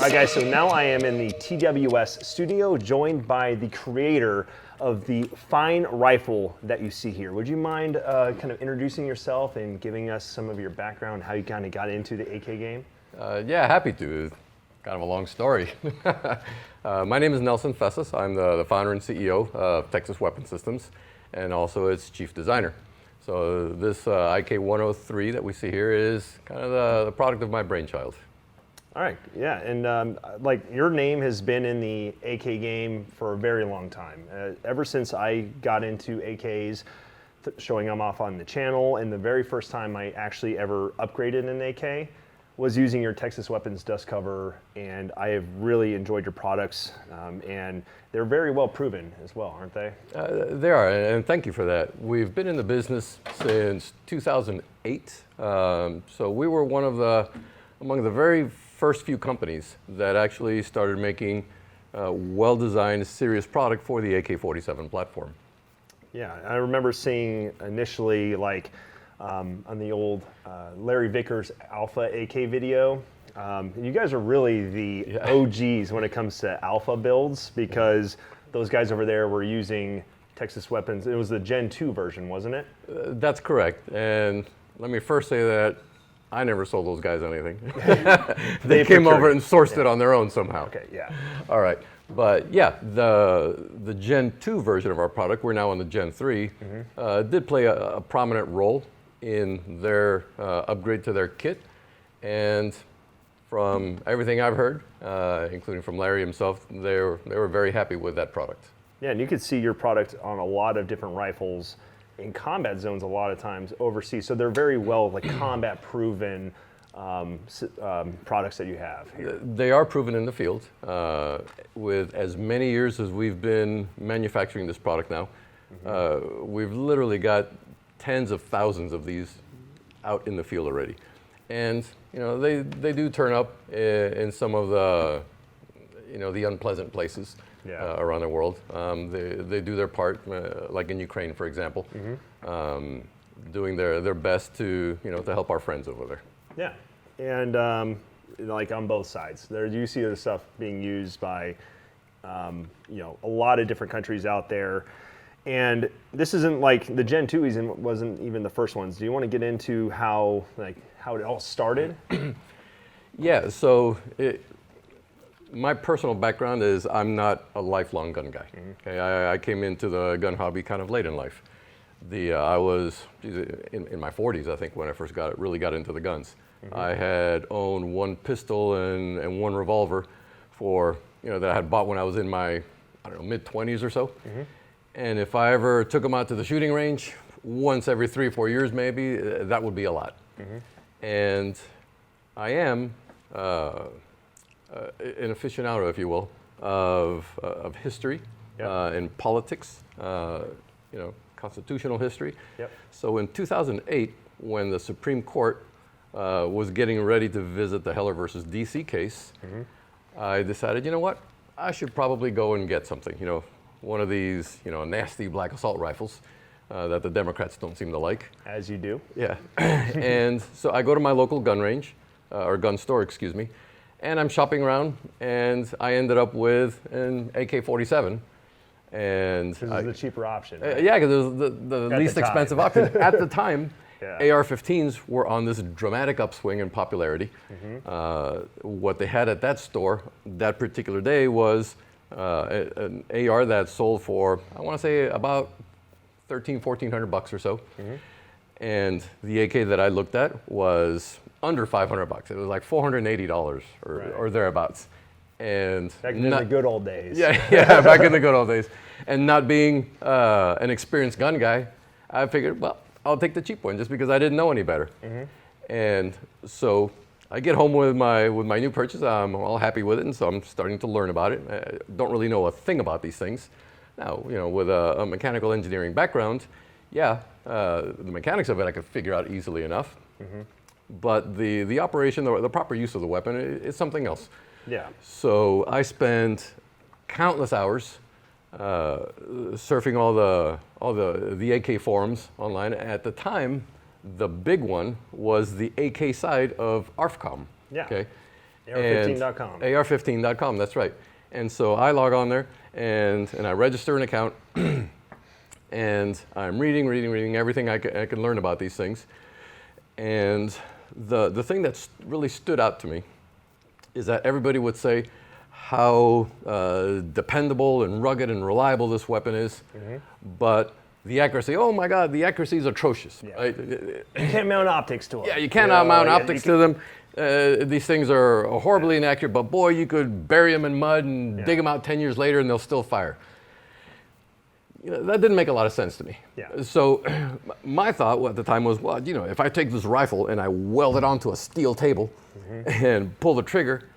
All right, guys, so now I am in the TWS studio, joined by the creator of the fine rifle that you see here. Would you mind kind of introducing yourself and giving us some of your background, how you kind of got into the AK game? Yeah, happy to. Kind of a long story. My name is Nelson Fessus. I'm the founder and CEO of Texas Weapon Systems, and also its chief designer. So this IK-103 that we see here is kind of the product of my brainchild. All right, yeah, and like your name has been in the AK game for a very long time. Ever since I got into AKs, showing them off on the channel, and the very first time I actually ever upgraded an AK was using your Texas Weapons dust cover, and I have really enjoyed your products, and they're very well proven as well, aren't they? They are, and thank you for that. We've been in the business since 2008, so we were among the very first few companies that actually started making well-designed, serious product for the AK-47 platform. Yeah, I remember seeing initially like on the old Larry Vickers Alpha AK video. You guys are really the OGs when it comes to Alpha builds, because those guys over there were using Texas Weapons. It was the Gen 2 version, wasn't it? That's correct. And let me first say that I never sold those guys anything. They came over and sourced it on their own somehow. Okay, yeah. All right. But yeah, the Gen 2 version of our product, we're now on the Gen 3, did play a prominent role in their upgrade to their kit. And from everything I've heard, including from Larry himself, they were very happy with that product. Yeah, and you could see your product on a lot of different rifles in combat zones a lot of times overseas. So they're very well like combat proven products that you have here. They are proven in the field. With as many years as we've been manufacturing this product now, we've literally got tens of thousands of these out in the field already. And you know, they do turn up in some of the, you know, the unpleasant places around the world. They do their part, like in Ukraine, for example, doing their best to, you know, to help our friends over there. Yeah, and like on both sides, you see the stuff being used by, you know, a lot of different countries out there. And this isn't like the Gen 2 wasn't even the first ones. Do you want to get into how it all started? Yeah, so my personal background is I'm not a lifelong gun guy. Okay, I came into the gun hobby kind of late in life. I was in my 40s, I think, when I first really got into the guns. I had owned one pistol and one revolver that I had bought when I was in my, I don't know, mid-20s or so. And if I ever took them out to the shooting range, once every 3 or 4 years maybe, that would be a lot. And I am an aficionado, if you will, of history and politics, you know, constitutional history. So in 2008, when the Supreme Court was getting ready to visit the Heller versus DC case, I decided, you know what, I should probably go and get something, you know, one of these, you know, nasty black assault rifles that the Democrats don't seem to like. As you do. Yeah. And so I go to my local gun range, or gun store, excuse me, and I'm shopping around, and I ended up with an AK-47. And this is the cheaper option. Right? Yeah, because it was the least expensive option. At the time, AR-15s were on this dramatic upswing in popularity. What they had at that store that particular day was an AR that sold for, I want to say, about $1,400 or so. And the AK that I looked at was under $500. It was like $480 or thereabouts. And back in the good old days. Yeah, back in the good old days. And not being an experienced gun guy, I figured, well, I'll take the cheap one just because I didn't know any better. And so I get home with my new purchase. I'm all happy with it, and so I'm starting to learn about it. I don't really know a thing about these things. Now, you know, with a mechanical engineering background, the mechanics of it I could figure out easily enough. But the operation, the proper use of the weapon is something else. Yeah. So I spent countless hours surfing all the AK forums online. At the time, the big one was the AK side of ARFCOM. Yeah. Okay. AR15.com. AR15.com, that's right. And so I log on there and I register an account and I'm reading everything I can learn about these things. And the thing that really stood out to me is that everybody would say how dependable and rugged and reliable this weapon is, but the accuracy, oh my God, the accuracy is atrocious. Yeah. Right? You can't mount optics to them. Yeah, you cannot mount optics to them. These things are horribly inaccurate, but boy, you could bury them in mud and dig them out 10 years later and they'll still fire. That didn't make a lot of sense to me. Yeah. So my thought at the time was, well, if I take this rifle and I weld it onto a steel table and pull the trigger,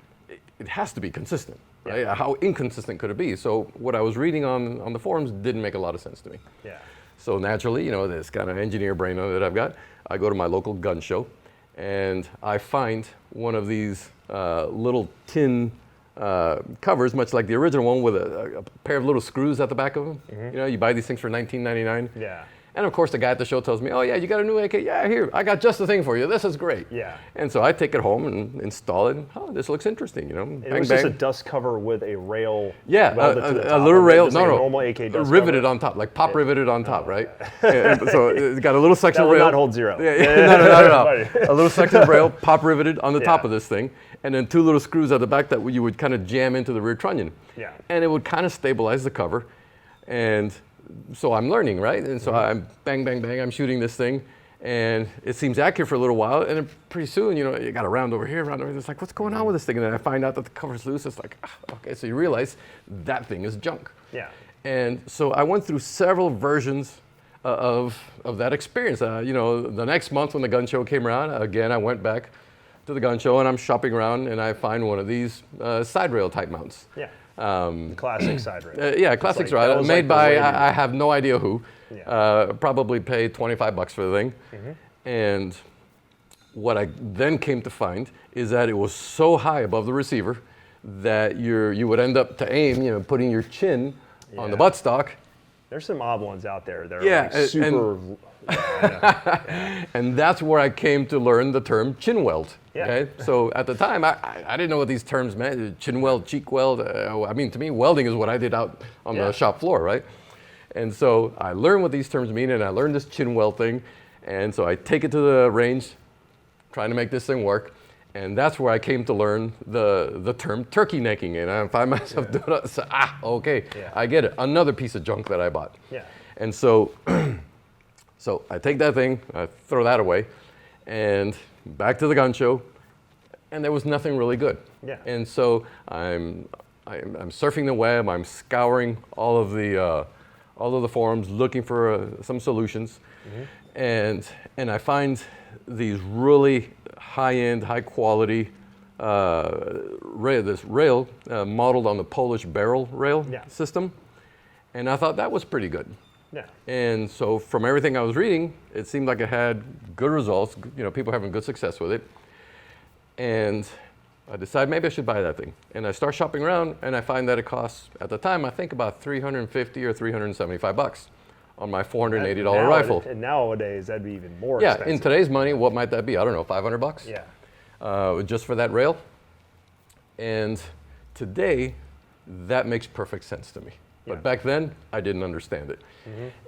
it has to be consistent. Right? Yeah. How inconsistent could it be? So what I was reading on the forums didn't make a lot of sense to me. Yeah. So naturally, this kind of engineer brain that I've got, I go to my local gun show and I find one of these little tin covers, much like the original one, with a pair of little screws at the back of them. You buy these things for $19.99. Yeah. And of course, the guy at the show tells me, oh yeah, you got a new AK? Yeah, here, I got just the thing for you. This is great. Yeah. And so I take it home and install it. Oh, this looks interesting, Bang, It was just a dust cover with a rail. Yeah, welded to the a top little of it, rail, just like a no, normal AK dust riveted cover. on top, like pop riveted on top, right? And so it's got a little section That of will rail. not hold zero. Yeah, no. A little section of rail, pop riveted on the top of this thing, and then two little screws at the back that you would kind of jam into the rear trunnion. Yeah. And it would kind of stabilize the cover. And so I'm learning, right? And so I'm bang, I'm shooting this thing, and it seems accurate for a little while, and then pretty soon, you got a round over here, it's like, what's going on with this thing? And then I find out that the cover's loose. It's like, okay, so you realize that thing is junk. Yeah. And so I went through several versions of that experience. The next month when the gun show came around, again, I went back to the gun show and I'm shopping around and I find one of these side rail type mounts. Yeah. The classic side rail. Yeah, classic like- side that rail, was made like the by way I have no idea who. Yeah. Probably paid $25 for the thing. And what I then came to find is that it was so high above the receiver that you would end up to aim, putting your chin on the buttstock. There's some odd ones out there that are Yeah, like super. And that's where I came to learn the term chin weld. Yeah. Okay? So at the time, I didn't know what these terms meant. Chin weld, cheek weld. To me, welding is what I did out on the shop floor, right? And so I learned what these terms mean, and I learned this chin weld thing. And so I take it to the range, trying to make this thing work. And that's where I came to learn the term turkey necking. And I find myself doing it. So, okay, I get it. Another piece of junk that I bought. Yeah. And so, so I take that thing, I throw that away, and back to the gun show, and there was nothing really good. Yeah. And so I'm surfing the web, I'm scouring all of the forums, looking for some solutions, and I find these really high-end, high-quality this rail modeled on the Polish barrel rail system, and I thought that was pretty good. Yeah. And so from everything I was reading, it seemed like it had good results, people having good success with it. And I decided maybe I should buy that thing. And I start shopping around and I find that it costs, at the time, I think about $350 or $375 on my $480 rifle. And nowadays, that'd be even more Yeah, expensive. in today's money, what might that be? I don't know, $500? Yeah. Just for that rail. And today, that makes perfect sense to me. But back then, I didn't understand it.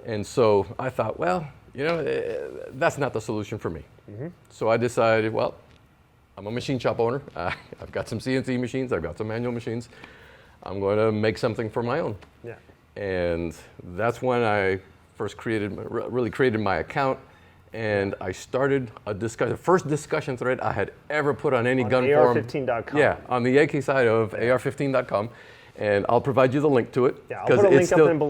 And so I thought, well, that's not the solution for me. So I decided, well, I'm a machine shop owner. I've got some CNC machines. I've got some manual machines. I'm going to make something for my own. Yeah. And that's when I first really created my account. And I started the first discussion thread I had ever put on any gun forum. AR15.com. Yeah, on the AK side of AR15.com. And I'll provide you the link to it. Yeah, I'll put a link up and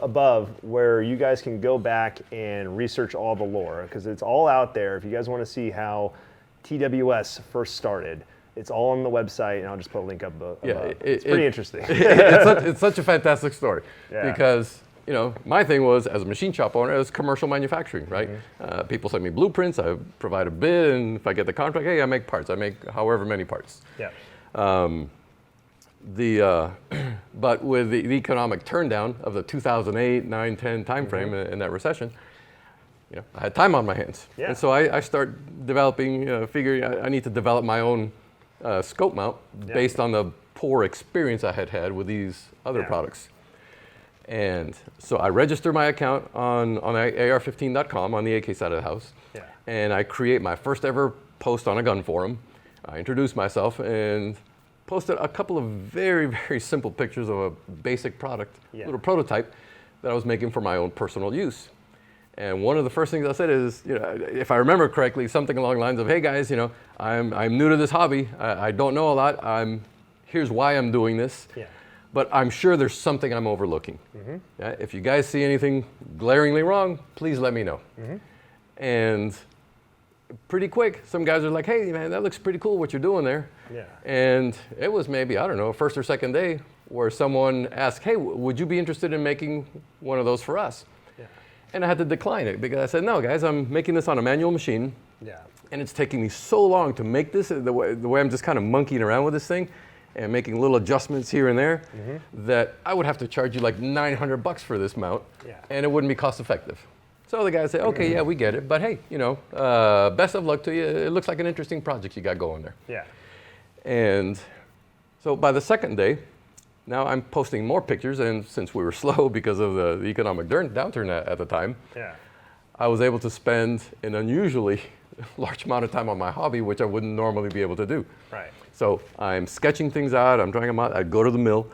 above where you guys can go back and research all the lore, because it's all out there. If you guys want to see how TWS first started, it's all on the website, and I'll just put a link up above. It's pretty interesting. It's such a fantastic story, because my thing was, as a machine shop owner, it was commercial manufacturing, right? People send me blueprints, I provide a bid, and if I get the contract, hey, I make parts. I make however many parts. Yeah. But with the economic turndown of the 2008, 9, 10 timeframe in that recession, I had time on my hands. Yeah. And so I start developing, figuring I need to develop my own scope mount based on the poor experience I had had with these other products. And so I register my account on AR15.com on the AK side of the house. Yeah. And I create my first ever post on a gun forum. I introduce myself and posted a couple of very, very simple pictures of a basic product, little prototype that I was making for my own personal use. And one of the first things I said is, if I remember correctly, something along the lines of, hey guys, I'm new to this hobby. I don't know a lot. Here's why I'm doing this. Yeah. But I'm sure there's something I'm overlooking. If you guys see anything glaringly wrong, please let me know. And pretty quick, some guys are like, hey man, that looks pretty cool what you're doing there. Yeah. And it was maybe, I don't know, first or second day where someone asked, hey, would you be interested in making one of those for us? Yeah. And I had to decline it because I said, no guys, I'm making this on a manual machine. Yeah. And it's taking me so long to make this, the way I'm just kind of monkeying around with this thing and making little adjustments here and there, that I would have to charge you like $900 for this mount, and it wouldn't be cost effective. So the guys say, okay, yeah, we get it, but hey, best of luck to you. It looks like an interesting project you got going there. Yeah. And so by the second day, now I'm posting more pictures, and since we were slow because of the economic downturn at the time, I was able to spend an unusually large amount of time on my hobby, which I wouldn't normally be able to do. Right. So I'm sketching things out, I'm drawing them out, I'd go to the mill,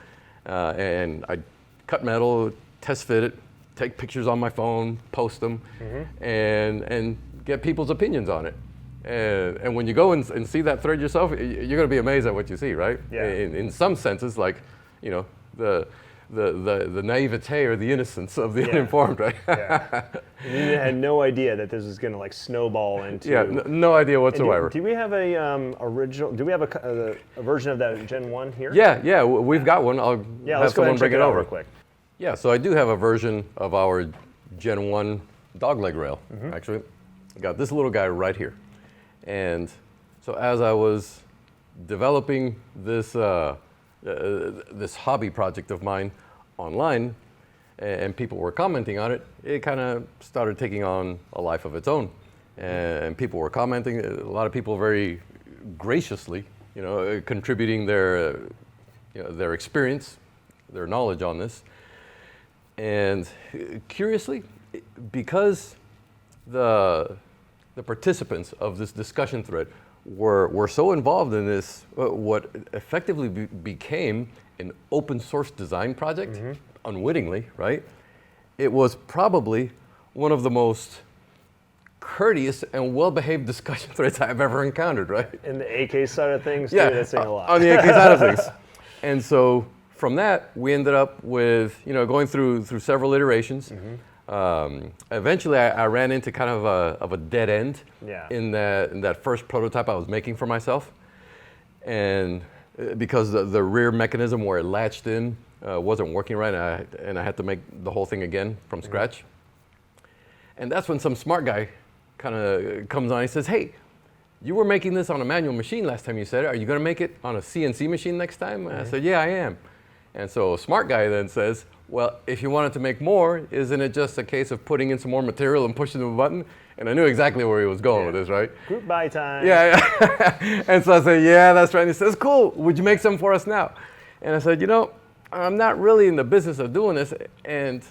and I'd cut metal, test fit it, take pictures on my phone, post them, and get people's opinions on it. And when you go and see that thread yourself, you're going to be amazed at what you see, right? Yeah. In some senses, like, the naivete or the innocence of the uninformed, right? You had no idea that this was going to like snowball into. No idea whatsoever. Do we have a original? Do we have a version of that Gen 1 here? Yeah, we've got one. I'll have someone bring it over real quick. Yeah, so I do have a version of our Gen 1 dogleg rail. Actually, I got this little guy right here, and so as I was developing this this hobby project of mine online, and people were commenting on it, it kind of started taking on a life of its own. And people were commenting, a lot of people very graciously, contributing their experience, their knowledge on this. And curiously, because the participants of this discussion thread were so involved in this, what effectively became an open source design project, unwittingly, right? It was probably one of the most courteous and well-behaved discussion threads I've ever encountered, right? In the AK side of things, too, that's saying a lot. On the AK side of things. And so from that, we ended up with, going through several iterations. Eventually, I ran into kind of a dead end in that first prototype I was making for myself, and because the rear mechanism where it latched in wasn't working right, and I had to make the whole thing again from scratch. And that's when some smart guy kind of comes on. He says, "Hey, you were making this on a manual machine last time you said it. Are you going to make it on a CNC machine next time?" And I said, "Yeah, I am." And so a smart guy then says, "Well, if you wanted to make more, isn't it just a case of putting in some more material and pushing the button?" And I knew exactly where he was going with this, right? Group buy time. Yeah. And so I said, "Yeah, that's right." And he says, "Cool, would you make some for us now?" And I said, I'm not really in the business of doing this, and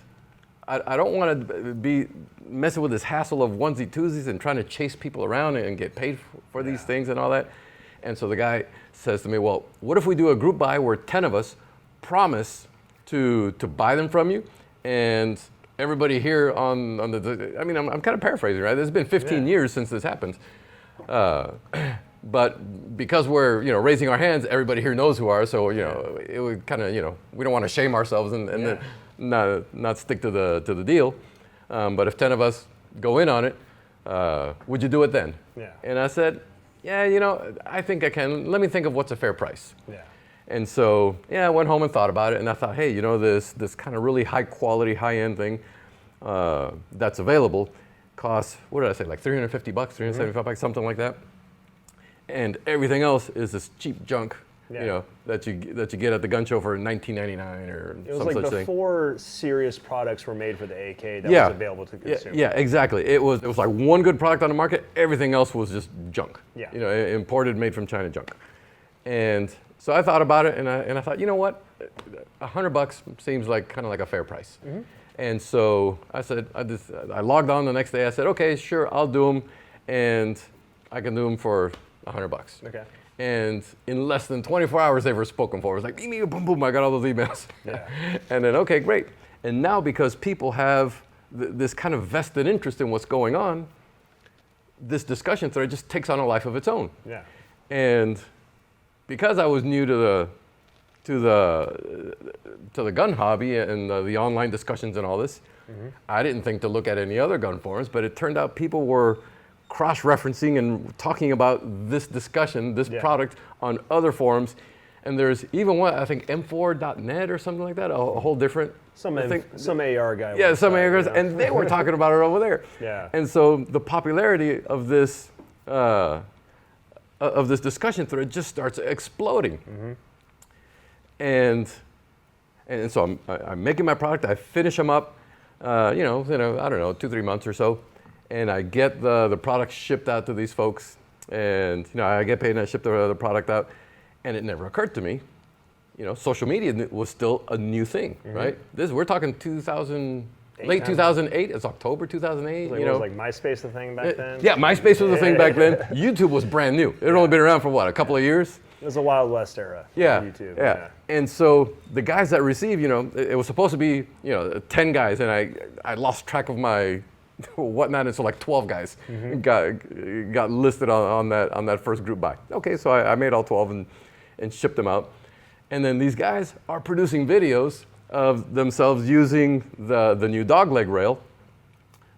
I don't want to be messing with this hassle of onesie twosies and trying to chase people around and get paid for these things and all that. And so the guy says to me, "Well, what if we do a group buy where 10 of us promise to buy them from you, and everybody here on the I'm kind of paraphrasing, right? It's been 15 years since this happened, but because we're raising our hands, everybody here knows who are. So it would kind of we don't want to shame ourselves and then not stick to the deal. But if 10 of us go in on it, would you do it then?" Yeah. And I said, "Yeah, I think I can. Let me think of what's a fair price." Yeah. And so, I went home and thought about it, and I thought, hey, this kind of really high quality, high end thing that's available costs, what did I say, like $350, $375, something like that. And everything else is this cheap junk, that you get at the gun show for $19.99 or some such thing. It was like before serious products were made for the AK that was available to consumers. Yeah, exactly. It was like one good product on the market. Everything else was just junk. Yeah. Imported, made from China junk. And so I thought about it, and I thought, you know what, $100 seems like kind of like a fair price. And so I said, I logged on the next day. I said, okay, sure, I'll do them, and I can do them for $100. Okay. And in less than 24 hours, they were spoken for. It was like, boom, boom, I got all those emails. Yeah. And then, okay, great. And now because people have this kind of vested interest in what's going on, this discussion thread just takes on a life of its own. Yeah. And because I was new to the gun hobby and the online discussions and all this, I didn't think to look at any other gun forums, but it turned out people were cross-referencing and talking about this discussion, this product on other forums. And there's even one, I think M4.net or something like that, a whole different Some AR guy. Yeah, some AR guys, you know? and they were talking about it over there. Yeah. And so the popularity of this discussion thread just starts exploding. And so I'm making my product. I finish them up, I don't know, 2-3 months or so, and I get the product shipped out to these folks, and I get paid and I ship the product out, and it never occurred to me, social media was still a new thing, right? We're talking 2000. Late 2008, it's October 2008. Was like MySpace the thing back then? Yeah, MySpace was the thing back then. YouTube was brand new. It had only been around for what, a couple of years? It was a Wild West era. Yeah, YouTube. yeah. And so the guys that received, it was supposed to be, 10 guys, and I lost track of my whatnot, and so like 12 guys got listed on that first group buy. Okay, so I made all 12 and shipped them out. And then these guys are producing videos of themselves using the new dogleg rail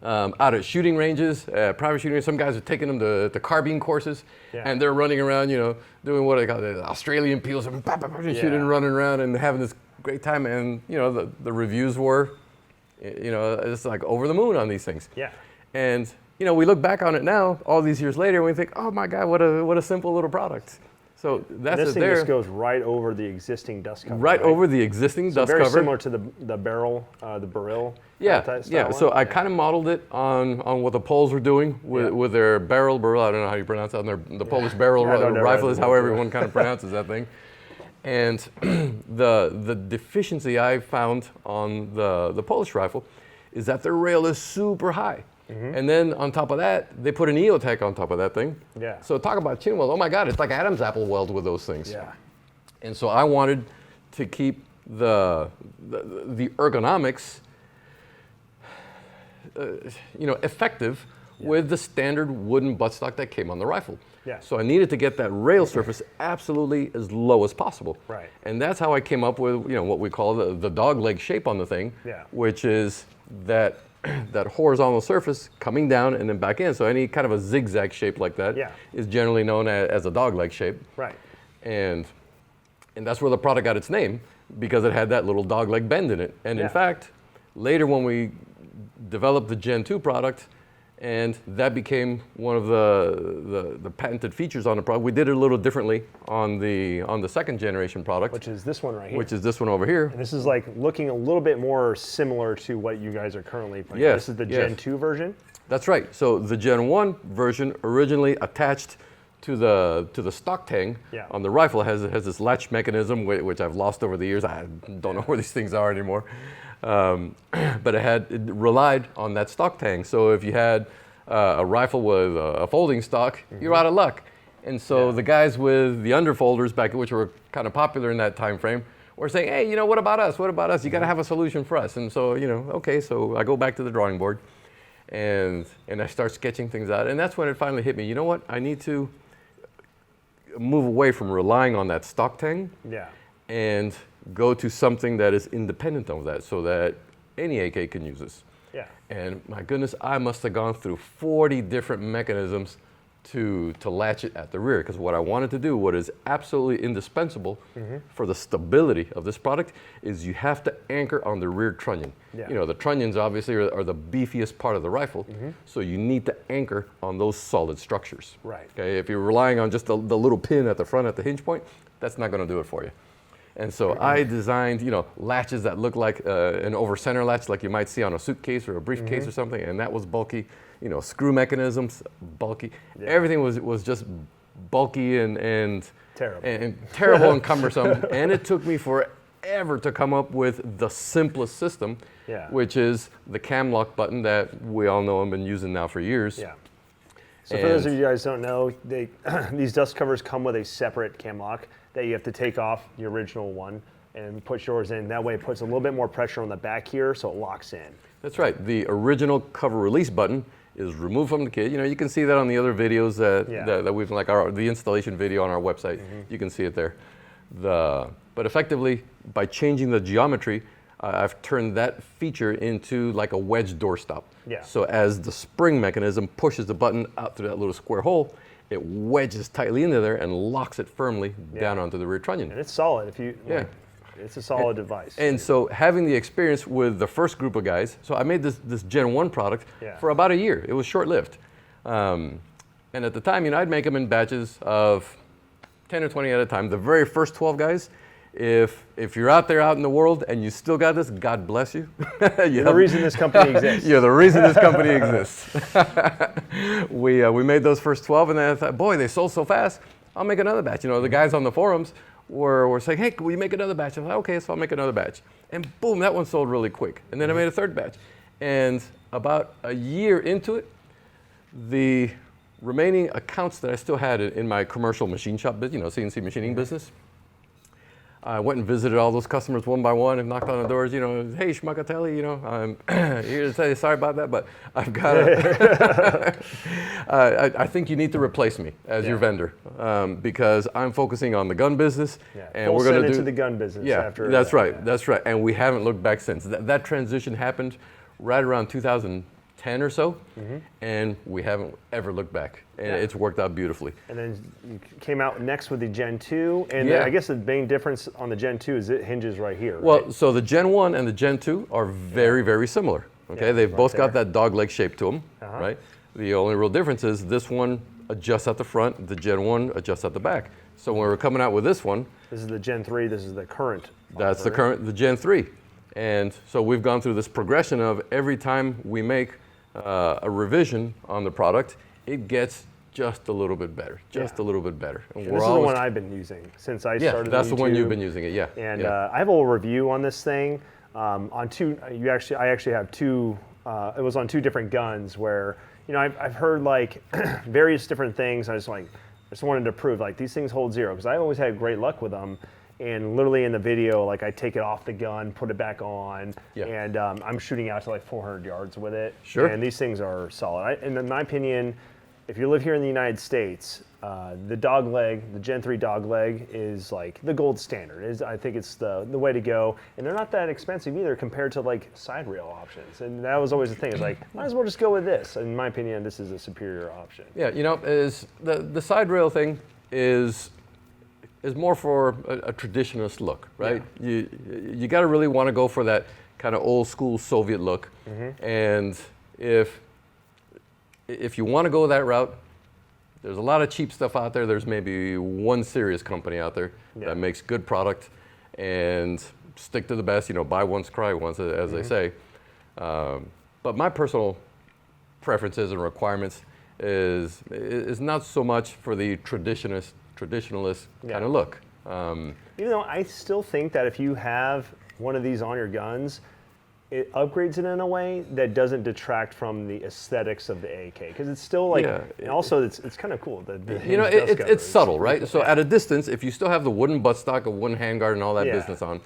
out at shooting ranges, private shooting ranges. Some guys are taking them to carbine courses, and they're running around, doing what they call the Australian peels, and shooting and running around and having this great time. And the reviews were, it's like over the moon on these things. Yeah. And we look back on it now, all these years later, and we think, oh my God, what a simple little product. So that's this it thing there. just goes right over the existing dust cover. Right over the existing dust very cover. Very similar to the barrel, the barrel. Yeah. So I kind of modeled it on what the Poles were doing with their barrel. I don't know how you pronounce that. The Polish barrel rifle is how everyone kind of pronounces that thing. And the deficiency I found on the Polish rifle is that their rail is super high. And then on top of that, they put an EOTech on top of that thing. Yeah. So talk about chin weld. Oh my God, it's like Adam's apple weld with those things. Yeah. And so I wanted to keep the ergonomics, effective with the standard wooden buttstock that came on the rifle. Yeah. So I needed to get that rail surface absolutely as low as possible. Right. And that's how I came up with what we call the dog leg shape on the thing, which is that horizontal surface coming down and then back in. So any kind of a zigzag shape like that is generally known as a dog leg shape. Right. And that's where the product got its name, because it had that little dog leg bend in it. And in fact, later when we developed the Gen 2 product, and that became one of the patented features on the product. We did it a little differently on the second generation product, which is this one right here. Which is this one over here. And this is like looking a little bit more similar to what you guys are currently playing. Yes, this is the Gen 2 version. That's right. So the Gen 1 version originally attached to the stock tang on the rifle has this latch mechanism, which I've lost over the years. I don't know where these things are anymore. But it relied on that stock tang. So if you had a rifle with a folding stock, you're out of luck. And so the guys with the underfolders back, which were kind of popular in that time frame, were saying, hey, what about us? What about us? You got to have a solution for us. And so, okay, so I go back to the drawing board and I start sketching things out. And that's when it finally hit me. You know what? I need to move away from relying on that stock tang. Yeah. And go to something that is independent of that, so that any AK can use this. Yeah. And my goodness, I must have gone through 40 different mechanisms to latch it at the rear, because what I wanted to do, what is absolutely indispensable for the stability of this product, is you have to anchor on the rear trunnion. Yeah. The trunnions obviously are the beefiest part of the rifle, so you need to anchor on those solid structures. Right. Okay. If you're relying on just the little pin at the front at the hinge point, that's not going to do it for you. And so I designed, latches that look like an over-center latch, like you might see on a suitcase or a briefcase or something, and that was bulky. Screw mechanisms, bulky. Yeah. Everything was just bulky and Terrible. and terrible and cumbersome. And it took me forever to come up with the simplest system, which is the cam lock button that we all know and been using now for years. Yeah. So for those of you guys who don't know, these dust covers come with a separate cam lock that you have to take off the original one and put yours in. That way it puts a little bit more pressure on the back here so it locks in. That's right. The original cover release button is removed from the kit. You know, you can see that on the other videos that we've, like the installation video on our website. You can see it there. But effectively, by changing the geometry, I've turned that feature into like a wedge doorstop. Yeah. So as the spring mechanism pushes the button out through that little square hole, it wedges tightly into there and locks it firmly down onto the rear trunnion. And it's solid. It's a solid device. And so having the experience with the first group of guys, so I made this Gen 1 product for about a year. It was short-lived. And at the time, you know, I'd make them in batches of 10 or 20 at a time. The very first 12 guys, if you're out there out in the world and you still got this, God bless you. You're the reason this company exists. You're the reason this company exists. We made those first 12 and then I thought, boy, they sold so fast. I'll make another batch. You know, the guys on the forums were saying, hey, will you make another batch? I was like, okay, so I'll make another batch. And boom, that one sold really quick. And then I made a third batch. And about a year into it, the remaining accounts that I still had in my commercial machine shop, you know, CNC machining business, I went and visited all those customers one by one and knocked on the doors, you know, hey, Schmuckatelli, you know, I'm here to tell you sorry about that, but I've got I think you need to replace me as your vendor because I'm focusing on the gun business. And we're going to do the gun business after. That's right. That's right. And we haven't looked back since. That transition happened right around 2010 or so, and we haven't ever looked back. And it's worked out beautifully. And then you came out next with the Gen 2, and I guess the main difference on the Gen 2 is it hinges right here. Well, right? So the Gen 1 and the Gen 2 are very, very similar. Okay, they've both got that dog leg shape to them, right? The only real difference is this one adjusts at the front, the Gen 1 adjusts at the back. So when we're coming out with this one, this is the Gen 3, this is the current. That's the Gen 3. And so we've gone through this progression of every time we make a revision on the product, it gets just a little bit better, just a little bit better. And this is the one I've been using since I started. That's the one you've been using it, And I have a little review on this thing. On two, I actually have two. It was on two different guns where, you know, I've heard like various different things. I just wanted to prove like these things hold zero because I always had great luck with them. And literally in the video, like I take it off the gun, put it back on, and I'm shooting out to like 400 yards with it. Sure. And these things are solid. And in my opinion, if you live here in the United States, the dog leg, the Gen 3 dog leg is like the gold standard. I think it's the way to go. And they're not that expensive either compared to like side rail options. And that was always the thing. It's like, might as well just go with this. In my opinion, this is a superior option. Yeah, you know, the side rail thing is more for a traditionalist look, right? Yeah. You got to really want to go for that kind of old school Soviet look. And if you want to go that route, there's a lot of cheap stuff out there. There's maybe one serious company out there that makes good product and stick to the best, you know, buy once, cry once, as they say. But my personal preferences and requirements is not so much for the traditionalist kind of look. Even though I still think that if you have one of these on your guns, it upgrades it in a way that doesn't detract from the aesthetics of the AK because it's still like, and also it's kind of cool. You know, it's subtle, right? Cool. So at a distance, if you still have the wooden buttstock of wooden handguard and all that business on,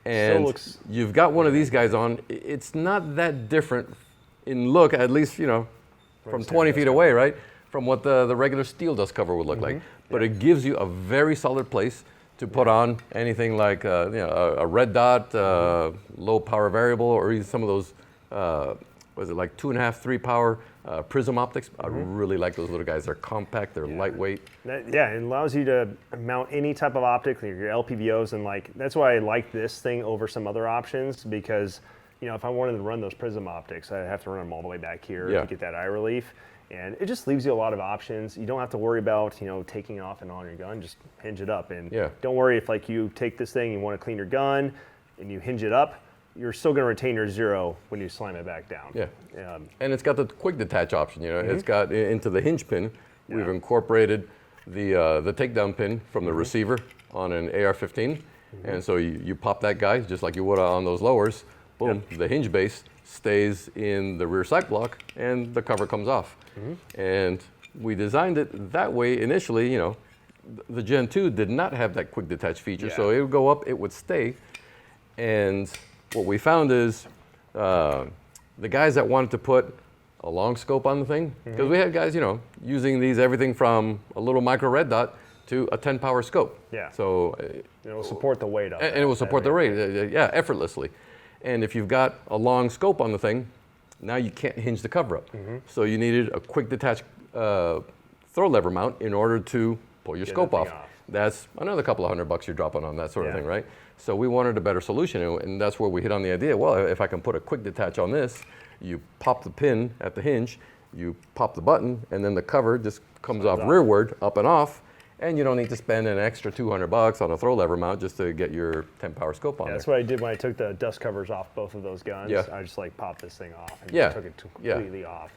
and you've got one of these guys on, it's not that different in look, at least, you know, from 20 feet away, right? From what the regular steel dust cover would look like. But it gives you a very solid place to put on anything like you know, a red dot, low power variable, or even some of those, was it like 2.5, 3 power prism optics. I really like those little guys. They're compact, they're lightweight. It allows you to mount any type of optic, like your LPVOs, and like that's why I like this thing over some other options because, you know, if I wanted to run those prism optics, I'd have to run them all the way back here to get that eye relief. And it just leaves you a lot of options. You don't have to worry about, you know, taking off and on your gun. Just hinge it up. And don't worry if like you take this thing, you want to clean your gun, and you hinge it up, you're still going to retain your zero when you slam it back down. And it's got the quick detach option. You know, it's got into the hinge pin. We've incorporated the takedown pin from the receiver on an AR-15. And so you pop that guy just like you would on those lowers. Boom, the hinge base stays in the rear sight block and the cover comes off. And we designed it that way initially. You know, the Gen 2 did not have that quick detach feature, so it would go up, it would stay. And what we found is the guys that wanted to put a long scope on the thing, because we had guys, you know, using these everything from a little micro red dot to a 10 power scope. Yeah. So it will support the weight of it. And it will support the weight, yeah, effortlessly. And if you've got a long scope on the thing, now you can't hinge the cover up. So you needed a quick detach throw lever mount in order to pull your scope off. That's another couple of $100 you're dropping on that sort of thing, right? So we wanted a better solution, and that's where we hit on the idea, well, if I can put a quick detach on this, you pop the pin at the hinge, you pop the button, and then the cover just comes off rearward, up and off, and you don't need to spend an extra $200 on a throw lever mount just to get your 10 power scope on there. That's what I did when I took the dust covers off both of those guns. Yeah. I just like popped this thing off and took it completely off.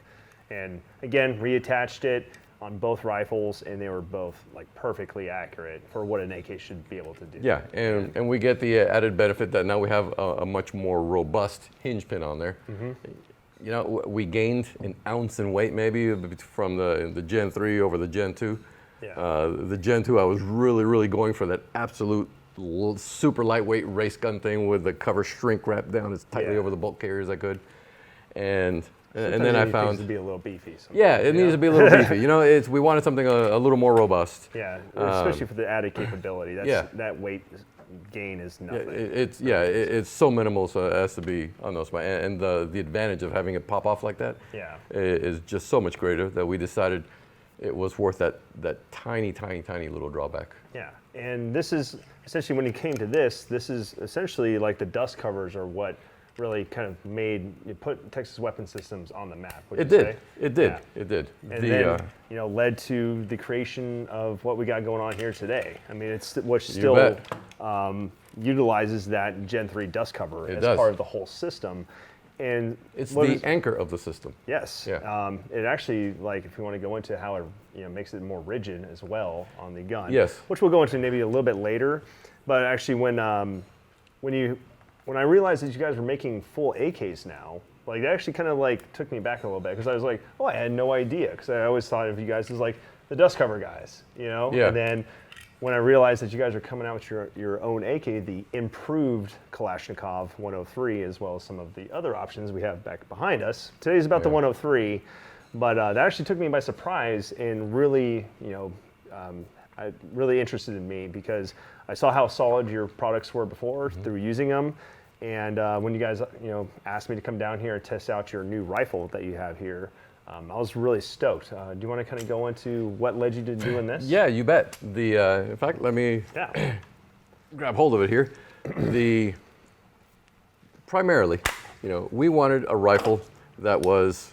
And again, reattached it on both rifles, and they were both like perfectly accurate for what an AK should be able to do. Yeah, and we get the added benefit that now we have a much more robust hinge pin on there. You know, we gained an ounce in weight maybe from the Gen 3 over the Gen 2. The Gen 2, I was really going for that absolute super lightweight race gun thing with the cover shrink wrapped down as tightly over the bolt carrier as I could. And then I found it needs to be a little beefy. Yeah, it needs to be a little beefy. You know, we wanted something a little more robust. Yeah, especially for the added capability. That weight gain is nothing. It's so minimal so it has to be on those. And the advantage of having it pop off like that is just so much greater that we decided it was worth that tiny little drawback. Yeah, and this is essentially, when it came to this is essentially like the dust covers are what really kind of put Texas Weapon Systems on the map. It did. It did. And then, you know, led to the creation of what we got going on here today. I mean, it's what still utilizes that Gen 3 dust cover as part of the whole system. And it's the anchor of the system. Yes. Yeah. It actually, like, if you want to go into how it makes it more rigid as well on the gun. Yes. Which we'll go into maybe a little bit later. But actually, when I realized that you guys were making full AKs now, like, that actually kind of like took me back a little bit, because I was like, oh, I had no idea, because I always thought of you guys as like the dust cover guys, you know. Yeah. And then when I realized that you guys are coming out with your own AK, the improved Kalashnikov 103, as well as some of the other options we have back behind us. Today's about the 103, but that actually took me by surprise and really, really interested in me, because I saw how solid your products were before through using them. And when you guys, asked me to come down here and test out your new rifle that you have here, I was really stoked. Do you want to kind of go into what led you to doing this? Yeah, you bet. In fact, let me grab hold of it here. Primarily, we wanted a rifle that was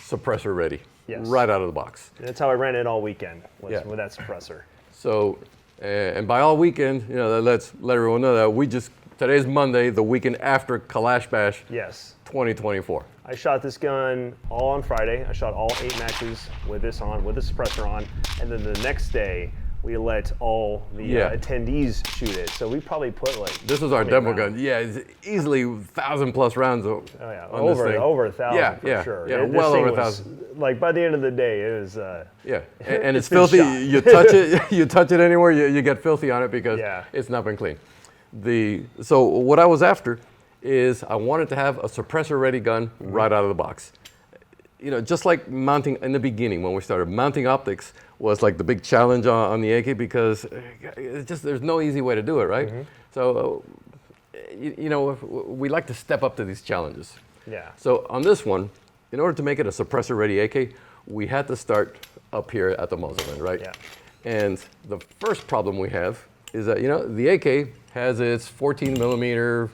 suppressor ready, right out of the box. And that's how I ran it all weekend, with that suppressor. So, and by all weekend, let's let everyone know that today's Monday, the weekend after Kalash Bash. Yes. 2024. I shot this gun all on Friday. I shot all 8 matches with this on, with the suppressor on, and then the next day we let all the attendees shoot it. So we probably put like, this was our demo gun. Yeah, it's easily 1,000+ rounds. Oh yeah, over 1,000 for sure. Yeah, well over 1,000. Like, by the end of the day, it was. And it's filthy. You touch it, you touch it anywhere, you get filthy on it because it's not been clean. So what I was after is I wanted to have a suppressor-ready gun right out of the box. Just like mounting in the beginning when we started, mounting optics was like the big challenge on the AK, because there's no easy way to do it, right? So, we like to step up to these challenges. Yeah. So on this one, in order to make it a suppressor-ready AK, we had to start up here at the muzzle end, right? Yeah. And the first problem we have is that, the AK has its 14mm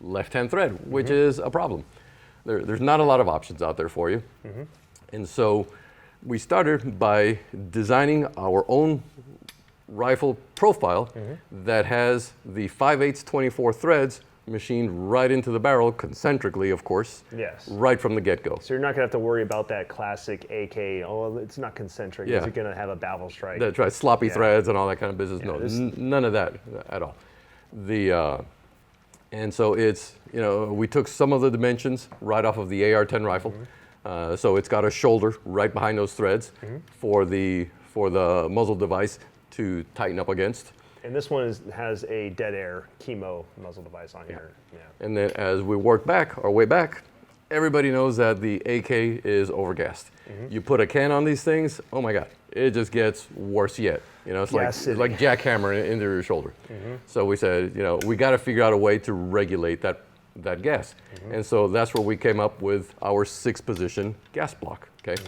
left-hand thread, which is a problem. There's not a lot of options out there for you. And so we started by designing our own rifle profile that has the 5/8 24 threads machined right into the barrel, concentrically, of course. Yes. Right from the get-go. So you're not gonna have to worry about that classic AK. Oh, it's not concentric. Yeah. Is it gonna have a baffle strike? That's right, sloppy Yeah. threads and all that kind of business. Yeah, No, none of that at all. And so it's, we took some of the dimensions right off of the AR-10 rifle. So it's got a shoulder right behind those threads for the muzzle device to tighten up against. And this one has a dead air chemo muzzle device on here. Yeah. And then as we work our way back, everybody knows that the AK is overgassed. You put a can on these things, oh my God, it just gets worse yet. It's like jackhammering into your shoulder. So we said, we got to figure out a way to regulate that gas. And so that's where we came up with our 6-position gas block. Okay.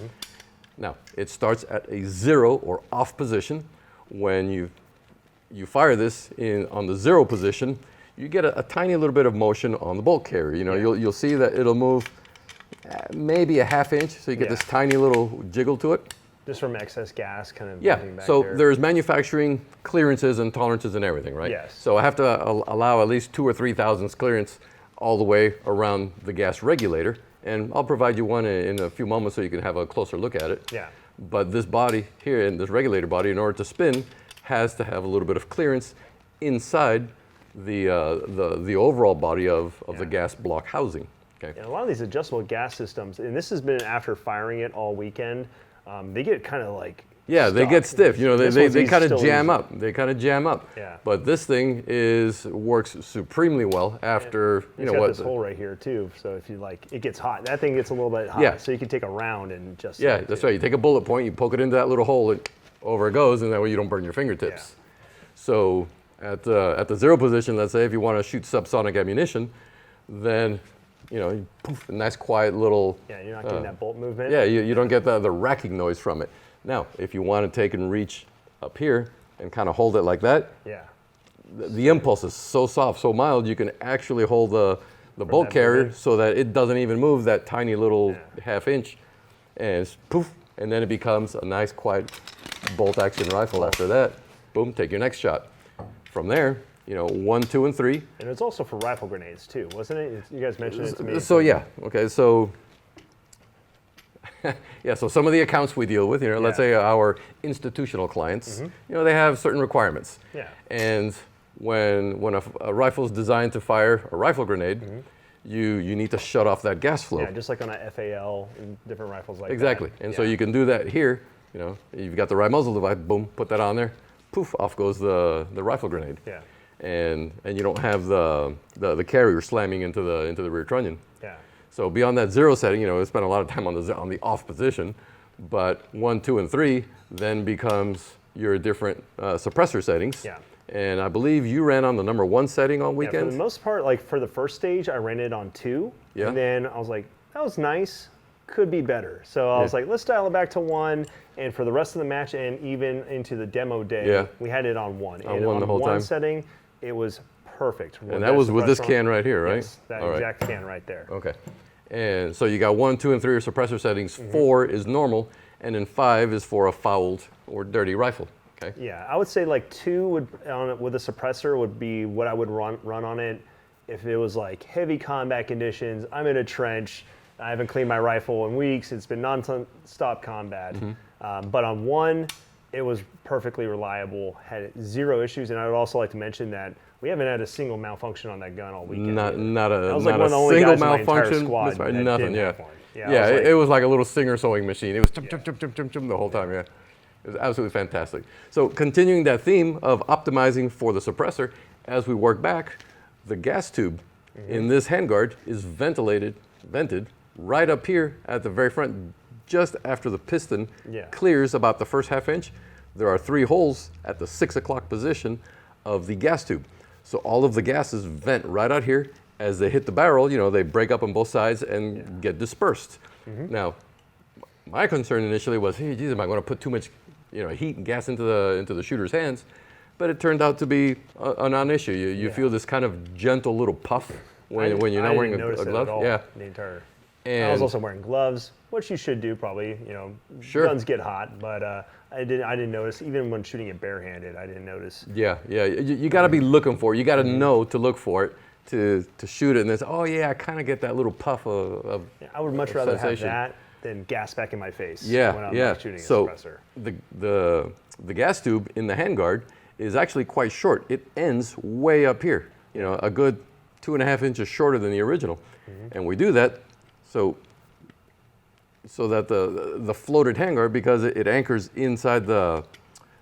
Now it starts at a 0 or off position. When you fire this on the 0 position, you get a tiny little bit of motion on the bolt carrier. You'll see that it'll move maybe a ½ inch, so you get this tiny little jiggle to it. Just from excess gas kind of Yeah, back so there. there's manufacturing clearances and tolerances and everything, right? Yes. So I have to allow at least 2 or 3 thousandths clearance all the way around the gas regulator, and I'll provide you one in a few moments so you can have a closer look at it. Yeah. But this body here, and this regulator body, in order to spin, has to have a little bit of clearance inside the overall body of the gas block housing. Okay. And a lot of these adjustable gas systems, and this has been after firing it all weekend, they get kind of like Yeah, they stuck. get stiff. They kind of still jam easy. up. They kind of jam up. Yeah. But this thing works supremely well after It's got this hole right here too, so if you it gets hot. That thing gets a little bit hot, Yeah. so you can take a round and just. Yeah, that's right. You take a bullet point, you poke it into that little hole, and over it goes, and that way you don't burn your fingertips. So at the 0 position, let's say if you want to shoot subsonic ammunition, then poof, a nice quiet little. Yeah, you're not getting that bolt movement. Yeah, you don't get the racking noise from it. Now, if you want to take and reach up here and kind of hold it like that, Yeah. the impulse is so soft, so mild, you can actually hold the bolt carrier movement. so that it doesn't even move that tiny little ½ inch, and it's poof, and then it becomes a nice quiet bolt action rifle after that. Boom, take your next shot. From there, 1, 2, and 3. And it's also for rifle grenades too, wasn't it? You guys mentioned it to me. So yeah, okay, so yeah, so some of the accounts we deal with, let's say our institutional clients, they have certain requirements. Yeah. And when a rifle is designed to fire a rifle grenade, you need to shut off that gas flow. Yeah, just like on a FAL and different rifles like Exactly. that. And so you can do that here. You've got the right muzzle device, boom, put that on there, poof, off goes the rifle grenade. Yeah. And you don't have the carrier slamming into the rear trunnion. Yeah. So beyond that 0 setting, we spend a lot of time on the off position, but 1, 2, and 3 then becomes your different suppressor settings. Yeah. And I believe you ran on the number 1 setting on Yeah, for weekends. the most part, for the first stage, I ran it on 2. Yeah. And then I was like, that was nice, could be better. So I was like, let's dial it back to 1. And for the rest of the match and even into the demo day, we had it on 1. On and 1 the whole time. setting, it was perfect. And that was with this can right here, right? Yes, that All right. exact can right there. Okay. And so you got 1, 2, and 3 are suppressor settings. 4 is normal, and then 5 is for a fouled or dirty rifle. Okay. Yeah, I would say 2 would with a suppressor would be what I would run on it if it was heavy combat conditions. I'm in a trench. I haven't cleaned my rifle in weeks. It's been non-stop combat. But on 1, it was perfectly reliable. Had 0 issues, and I would also like to mention that we haven't had a single malfunction on that gun all weekend. Not I a was not one of the a only single guys in my entire malfunction. squad That's right, that nothing. didn't Yeah. have one. Yeah, Yeah, I was it was like a little singer sewing machine. It was chum, chum, chum, chum, chum, chum the whole time. Yeah, it was absolutely fantastic. So continuing that theme of optimizing for the suppressor, as we work back, the gas tube in this handguard is vented right up here at the very front, just after the piston clears about the first ½ inch. There are 3 holes at the 6 o'clock position of the gas tube. So all of the gases vent right out here. As they hit the barrel, they break up on both sides and get dispersed. Now, my concern initially was, hey, geez, am I going to put too much, heat and gas into the shooter's hands? But it turned out to be a non-issue. You feel this kind of gentle little puff when you're not wearing a glove. Yeah. The entire. I was also wearing gloves, which you should do probably. Sure. Guns get hot, but I didn't notice. Even when shooting it barehanded, I didn't notice. Yeah. You got to be looking for it. You got to know to look for it. to shoot it, and it's, oh yeah, I kind of get that little puff of Yeah, I would much rather sensation. have that than gas back in my face Yeah, when I'm yeah. not shooting a So suppressor. the gas tube in the Handguard is actually quite short. It ends way up here, you know, a good 2.5 inches shorter than the original. And we do that so that the floated handguard, because it anchors inside the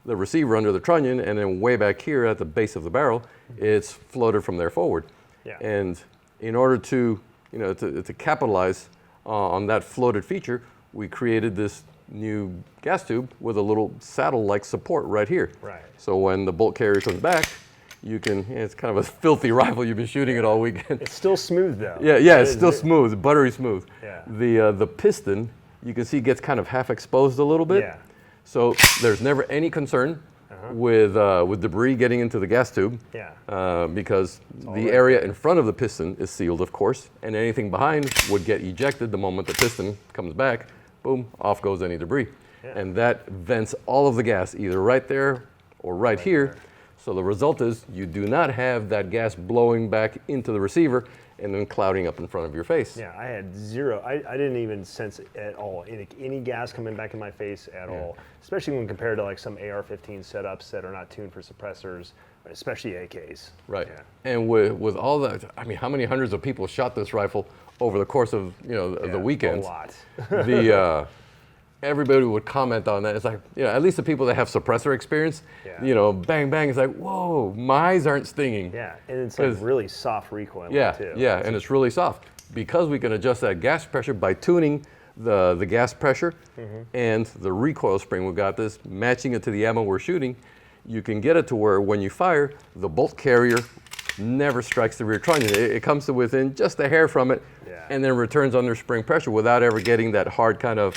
receiver under the trunnion, and then way back here at the base of the barrel, it's floated from there forward. Yeah. And in order to, you know, to capitalize on that floated feature, we created this new gas tube with a little saddle-like support right here. Right. So when the bolt carrier comes back, you can, it's kind of a filthy rifle, you've been shooting it all weekend. It's still smooth though. Yeah, it's still smooth, buttery smooth. Yeah. The piston, you can see, gets kind of half exposed a little bit. Yeah. So there's never any concern with debris getting into the gas tube. Yeah. Because the right area in front of the piston is sealed, of course, and anything behind would get ejected the moment the piston comes back. Boom, off goes any debris. Yeah. And that vents all of the gas either right there or right here. there. So the result is you do not have that gas blowing back into the receiver and then clouding up in front of your face. Yeah, I had zero. I didn't even sense it at all. Any gas coming back in my face at all, especially when compared to like some AR-15 setups that are not tuned for suppressors, especially AKs. Right. Yeah. And with all that, I mean, how many hundreds of people shot this rifle over the course of, you know, the weekend? A lot. Everybody would comment on that. It's like, you know, at least the people that have suppressor experience, Yeah. you know, bang, bang, it's like, whoa, my eyes aren't stinging. Yeah, and it's like really soft recoil too. Yeah, and it's really soft. Because we can adjust that gas pressure by tuning the gas pressure and the recoil spring, we've got this, matching it to the ammo we're shooting, you can get it to where when you fire, the bolt carrier never strikes the rear trunnion. It comes to within just a hair from it, and then returns under spring pressure without ever getting that hard kind of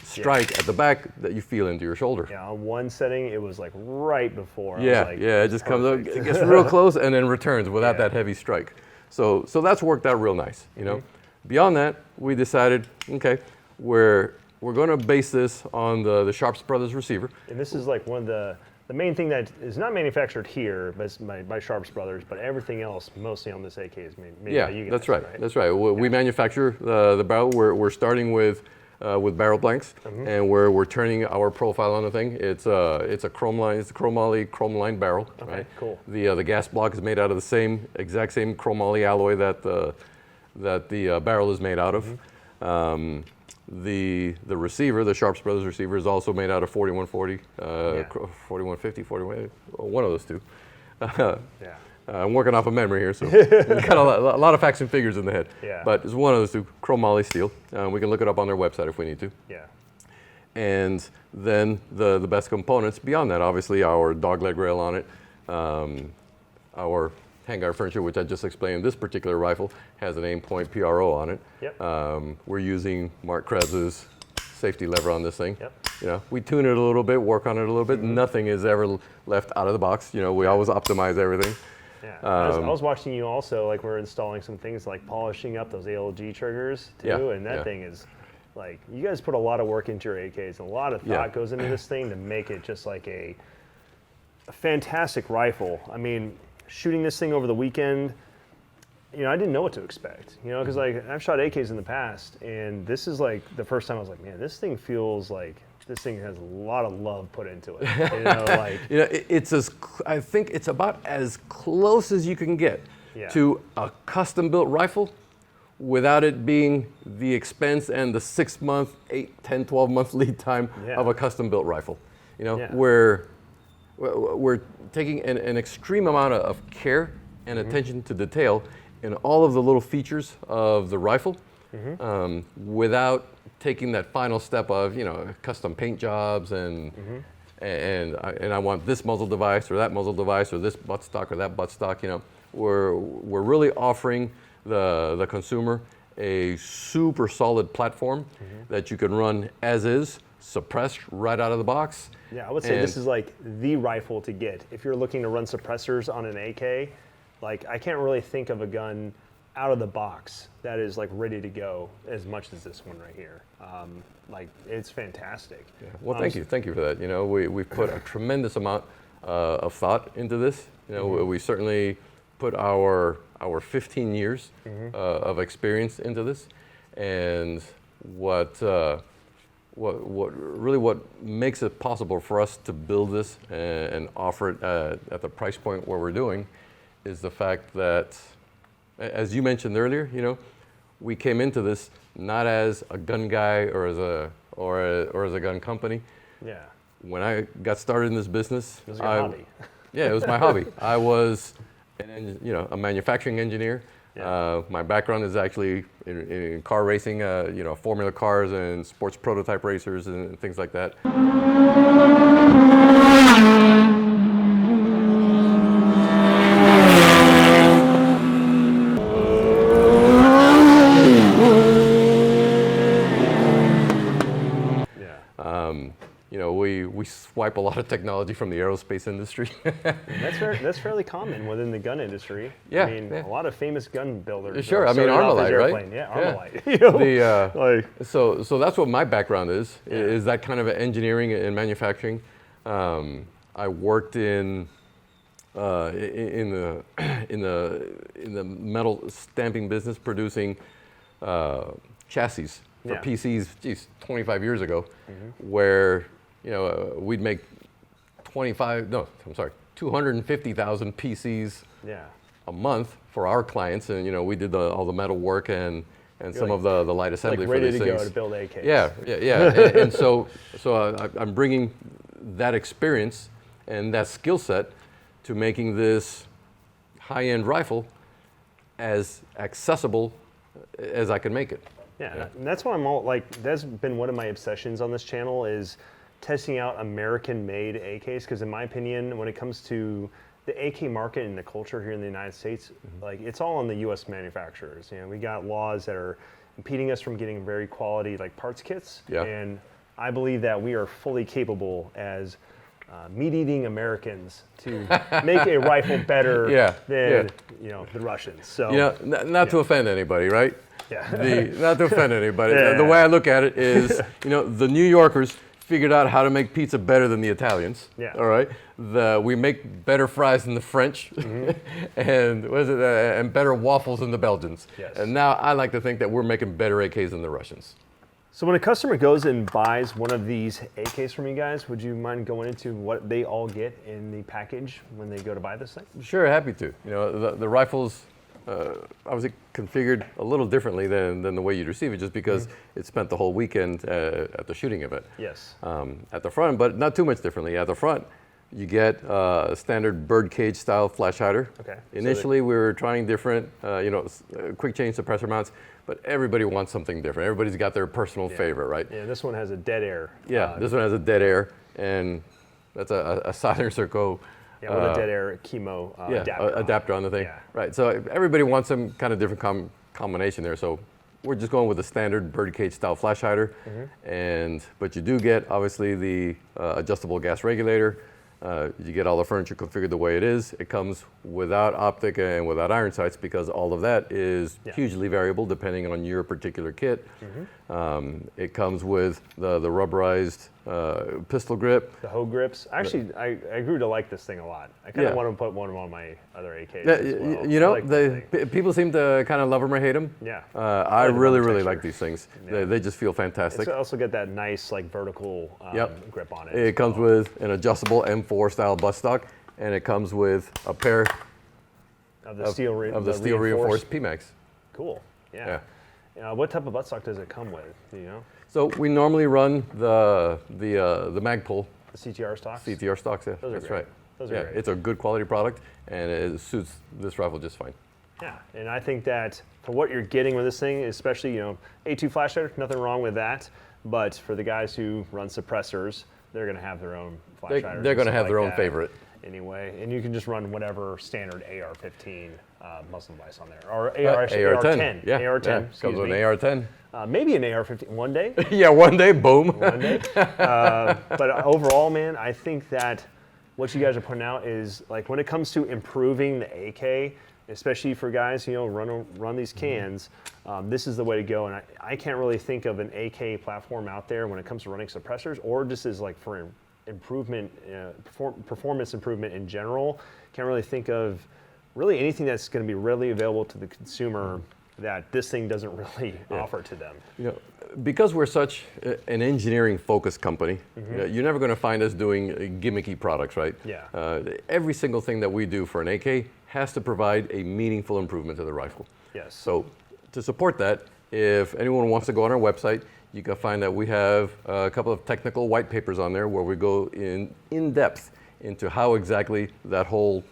strike at the back that you feel into your shoulder. Yeah, on one setting, it was like right before. Yeah, I was like, it just comes up, it gets real close and then returns without Yeah. that heavy strike. So that's worked out real nice, you know. Beyond that, we decided, okay, we're going to base this on the Sharps Brothers receiver. And this is like one of the main thing that is not manufactured here by Sharps Brothers, but everything else mostly on this AK is made by you guys. That's right. That's right. We manufacture the barrel. We're starting with barrel blanks, and we're turning our profile on the thing. It's a chrome line. It's a chromoly chrome line barrel. Okay, right? cool. The gas block is made out of the exact same chromoly alloy that the barrel is made out of. The receiver, the Sharps Brothers receiver, is also made out of 4140, 4150, 41, one of those two. Yeah. I'm working off of memory here, so we've got a lot of facts and figures in the head. Yeah. But it's one of those two, chromoly steel. We can look it up on their website if we need to. Yeah. And then the best components beyond that, obviously our dogleg rail on it, our handguard furniture, which I just explained, this particular rifle has an aim-point PRO on it. Yep. We're using Mark Krebs's safety lever on this thing. Yep. You know, we tune it a little bit, work on it a little bit. Nothing is ever left out of the box. You know, we always optimize everything. Yeah. I was watching you also, like we're installing some things like polishing up those ALG triggers too, Yeah, and that thing is like, you guys put a lot of work into your AKs, and a lot of thought goes into this thing to make it just like a fantastic rifle. I mean, shooting this thing over the weekend, you know, I didn't know what to expect, you know, because like I've shot AKs in the past, and this is like the first time I was like, man, this thing feels like this thing has a lot of love put into it. You know, like You know, I think it's about as close as you can get to a custom-built rifle without it being the expense and the 6-month, 8, 10, 12-month lead time of a custom-built rifle. You know, we're taking an extreme amount of care and attention to detail in all of the little features of the rifle, without taking that final step of, you know, custom paint jobs and I want this muzzle device or that muzzle device or this buttstock or that buttstock. You know, we're really offering the consumer a super solid platform that you can run as is, suppressed right out of the box. Yeah, I would say this is like the rifle to get if you're looking to run suppressors on an AK. Like, I can't really think of a gun out of the box that is like ready to go as much as this one right here. Like, it's fantastic. Yeah. Well, thank you for that. You know, we've put a tremendous amount of thought into this. You know, we certainly put our 15 years of experience into this, and what makes it possible for us to build this and offer it at the price point where we're doing is the fact that, as you mentioned earlier, we came into this not as a gun guy or as a gun company. Yeah. When I got started in this business, it was your hobby. Yeah, it was my hobby. I was a manufacturing engineer. Yeah. My background is actually in car racing, formula cars and sports prototype racers and things like that. We swipe a lot of technology from the aerospace industry. That's fairly common within the gun industry. Yeah, I mean, a lot of famous gun builders. Sure, I mean Armalite, right? Yeah, Armalite. So that's what my background is that kind of engineering and manufacturing. I worked in the metal stamping business, producing chassis for PCs, 25 years ago, where we'd make 250,000 PCs a month for our clients, and we did all the metal work and some of the light assembly for these things. Ready to go to build AKs. Yeah. and so I'm bringing that experience and that skill set to making this high-end rifle as accessible as I can make it. Yeah, and that's why that's been one of my obsessions on this channel is testing out American-made AKs, because in my opinion, when it comes to the AK market and the culture here in the United States, it's all on the U.S. manufacturers. We got laws that are impeding us from getting very quality parts kits, and I believe that we are fully capable as meat-eating Americans to make a rifle better than the Russians. So not to offend anybody, right? Yeah. Not to offend anybody. The way I look at it is, the New Yorkers figured out how to make pizza better than the Italians. Yeah. All right. We make better fries than the French, and better waffles than the Belgians. Yes. And now I like to think that we're making better AKs than the Russians. So when a customer goes and buys one of these AKs from you guys, would you mind going into what they all get in the package when they go to buy this thing? Sure, happy to. The rifles obviously configured a little differently than the way you'd receive it, just because it spent the whole weekend at the shooting event. Yes. At the front, but not too much differently. At the front, you get a standard birdcage style flash hider. Okay. Initially, we were trying different, quick change suppressor mounts, but everybody wants something different. Everybody's got their personal favorite, right? Yeah, this one has a dead air. Yeah, this one has a dead air, and that's a silencer go. Yeah, with a dead air chemo adapter on the thing. Yeah. Right, so everybody wants some kind of different combination there. So we're just going with the standard birdcage style flash hider, but you do get obviously the adjustable gas regulator. You get all the furniture configured the way it is. It comes without optic and without iron sights, because all of that is hugely variable depending on your particular kit. It comes with the rubberized pistol grip. The hoe grips. Actually, I grew to like this thing a lot. I kind of want to put one on my other AKs as well. People seem to kind of love them or hate them. Yeah. I really like these things. They just feel fantastic. It's also get that nice vertical grip on it. It comes with an adjustable M4 style buttstock, and it comes with a pair of the steel reinforced PMags. Cool. Yeah. What type of buttstock does it come with? Do you know? So we normally run the Magpul. The CTR stocks? CTR stocks, yeah. That's right. Those are great. It's a good quality product, and it suits this rifle just fine. Yeah, and I think that for what you're getting with this thing, especially, A2 flash hider, nothing wrong with that. But for the guys who run suppressors, they're going to have their own flash hiders. They're going to have their own favorite. Anyway, and you can just run whatever standard AR-15 muzzle device on there, or AR-10. Yeah, AR-10. Comes with an AR-10. Maybe an AR-15 one day. Yeah, one day, boom. One day. But overall, man, I think that what you guys are putting out is when it comes to improving the AK, especially for guys run these cans, this is the way to go. And I can't really think of an AK platform out there when it comes to running suppressors, or just as for improvement, performance improvement in general. Can't really think of really anything that's going to be readily available to the consumer that this thing doesn't really offer to them. You know, because we're such an engineering-focused company, you know, you're never going to find us doing gimmicky products, right? Yeah. Every single thing that we do for an AK has to provide a meaningful improvement to the rifle. Yes. So to support that, if anyone wants to go on our website, you can find that we have a couple of technical white papers on there where we go in depth into how exactly that whole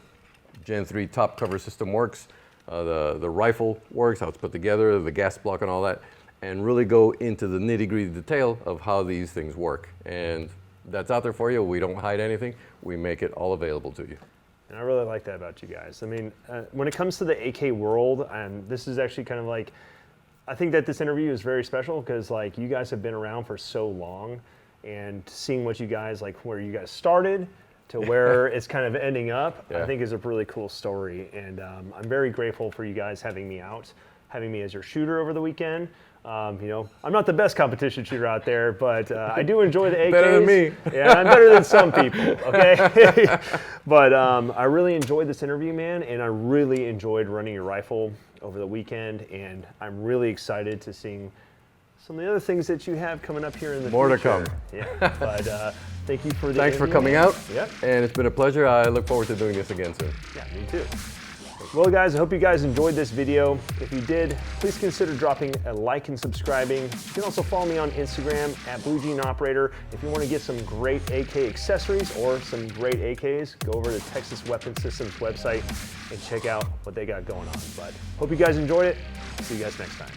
Gen 3 top cover system works, the rifle works, how it's put together, the gas block and all that, and really go into the nitty-gritty detail of how these things work. And that's out there for you. We don't hide anything. We make it all available to you. And I really like that about you guys. I mean, when it comes to the AK world, and this is actually kind of like, I think that this interview is very special because like you guys have been around for so long, and seeing what you guys, like where you guys started to where it's kind of ending up, I think is a really cool story. And I'm very grateful for you guys having me out, having me as your shooter over the weekend. You know, I'm not the best competition shooter out there, but I do enjoy the AKs. Better than me. Yeah, I'm better than some people, okay? But I really enjoyed this interview, man, and I really enjoyed running your rifle over the weekend, and I'm really excited to seeing some of the other things that you have coming up here in the More future. to come. Yeah, but thank you for the Thanks for interview, coming man. out. Yep. And it's been a pleasure. I look forward to doing this again soon. Yeah, me too. Well, guys, I hope you guys enjoyed this video. If you did, please consider dropping a like and subscribing. You can also follow me on Instagram at BlueJeanOperator. If you want to get some great AK accessories or some great AKs, go over to Texas Weapon Systems website and check out what they got going on. But hope you guys enjoyed it. See you guys next time.